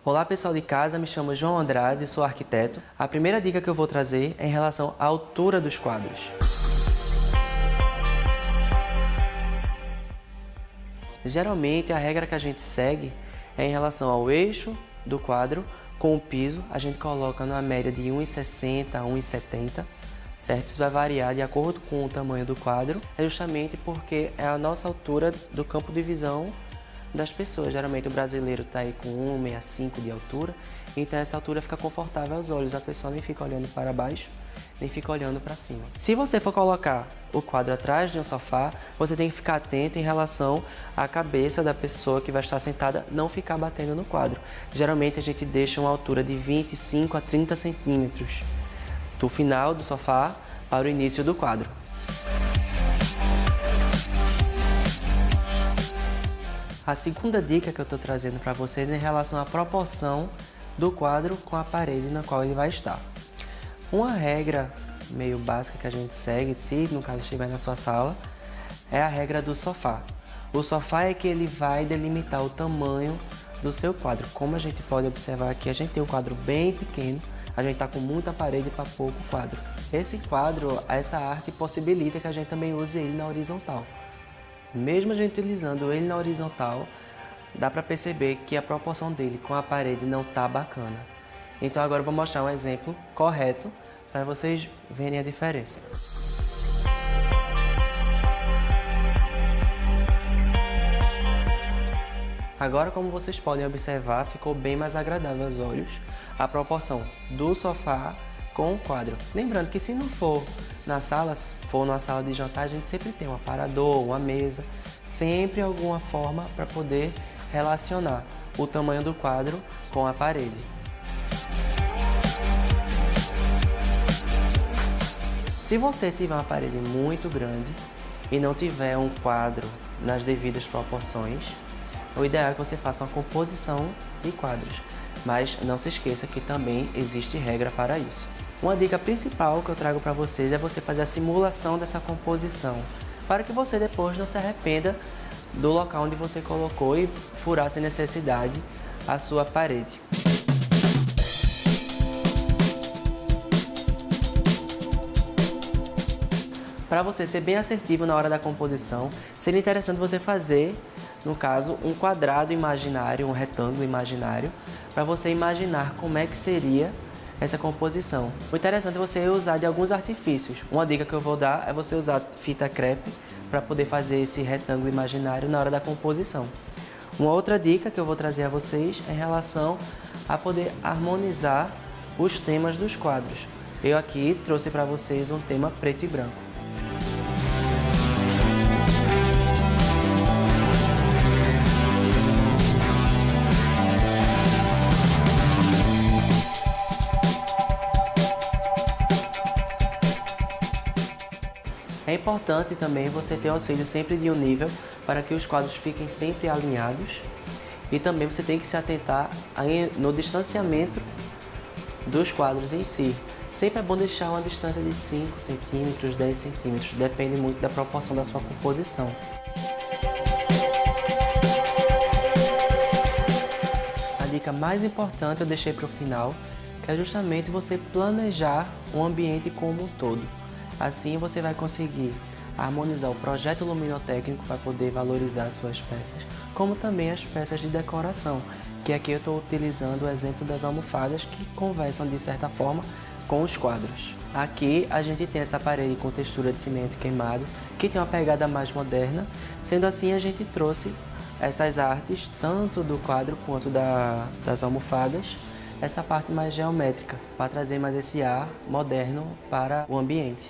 Olá pessoal de casa, me chamo João Andrade, sou arquiteto. A primeira dica que eu vou trazer é em relação à altura dos quadros. Geralmente a regra que a gente segue é em relação ao eixo do quadro com o piso, a gente coloca numa média de 1,60 a 1,70, certo? Isso vai variar de acordo com o tamanho do quadro, é justamente porque é a nossa altura do campo de visão das pessoas. Geralmente o brasileiro está aí com 1,65 de altura, então essa altura fica confortável aos olhos, a pessoa nem fica olhando para baixo, nem fica olhando para cima. Se você for colocar o quadro atrás de um sofá, você tem que ficar atento em relação à cabeça da pessoa que vai estar sentada não ficar batendo no quadro. Geralmente a gente deixa uma altura de 25 a 30 centímetros do final do sofá para o início do quadro. A segunda dica que eu estou trazendo para vocês é em relação à proporção do quadro com a parede na qual ele vai estar. Uma regra meio básica que a gente segue, se no caso estiver na sua sala, é a regra do sofá. O sofá é que ele vai delimitar o tamanho do seu quadro. Como a gente pode observar aqui, a gente tem um quadro bem pequeno, a gente está com muita parede para pouco quadro. Esse quadro, essa arte possibilita que a gente também use ele na horizontal. Mesmo a gente utilizando ele na horizontal, dá para perceber que a proporção dele com a parede não está bacana. Então agora eu vou mostrar um exemplo correto para vocês verem a diferença. Agora, como vocês podem observar, ficou bem mais agradável aos olhos a proporção do sofá com o quadro. Lembrando que se não for na sala, se for numa sala de jantar, a gente sempre tem um aparador, uma mesa, sempre alguma forma para poder relacionar o tamanho do quadro com a parede. Se você tiver uma parede muito grande e não tiver um quadro nas devidas proporções, o ideal é que você faça uma composição de quadros, mas não se esqueça que também existe regra para isso. Uma dica principal que eu trago para vocês é você fazer a simulação dessa composição, para que você depois não se arrependa do local onde você colocou e furar sem necessidade a sua parede. Para você ser bem assertivo na hora da composição, seria interessante você fazer, no caso, um quadrado imaginário, um retângulo imaginário, para você imaginar como é que seria essa composição. O interessante é você usar de alguns artifícios. Uma dica que eu vou dar é você usar fita crepe para poder fazer esse retângulo imaginário na hora da composição. Uma outra dica que eu vou trazer a vocês é em relação a poder harmonizar os temas dos quadros. Eu aqui trouxe para vocês um tema preto e branco. É importante também você ter auxílio sempre de um nível para que os quadros fiquem sempre alinhados, e também você tem que se atentar no distanciamento dos quadros em si. Sempre é bom deixar uma distância de 5 centímetros, 10 centímetros, depende muito da proporção da sua composição. A dica mais importante eu deixei para o final, que é justamente você planejar o ambiente como um todo. Assim você vai conseguir harmonizar o projeto luminotécnico para poder valorizar as suas peças, como também as peças de decoração, que aqui eu estou utilizando o exemplo das almofadas que conversam de certa forma com os quadros. Aqui a gente tem essa parede com textura de cimento queimado, que tem uma pegada mais moderna, sendo assim a gente trouxe essas artes, tanto do quadro quanto das almofadas, essa parte mais geométrica, para trazer mais esse ar moderno para o ambiente.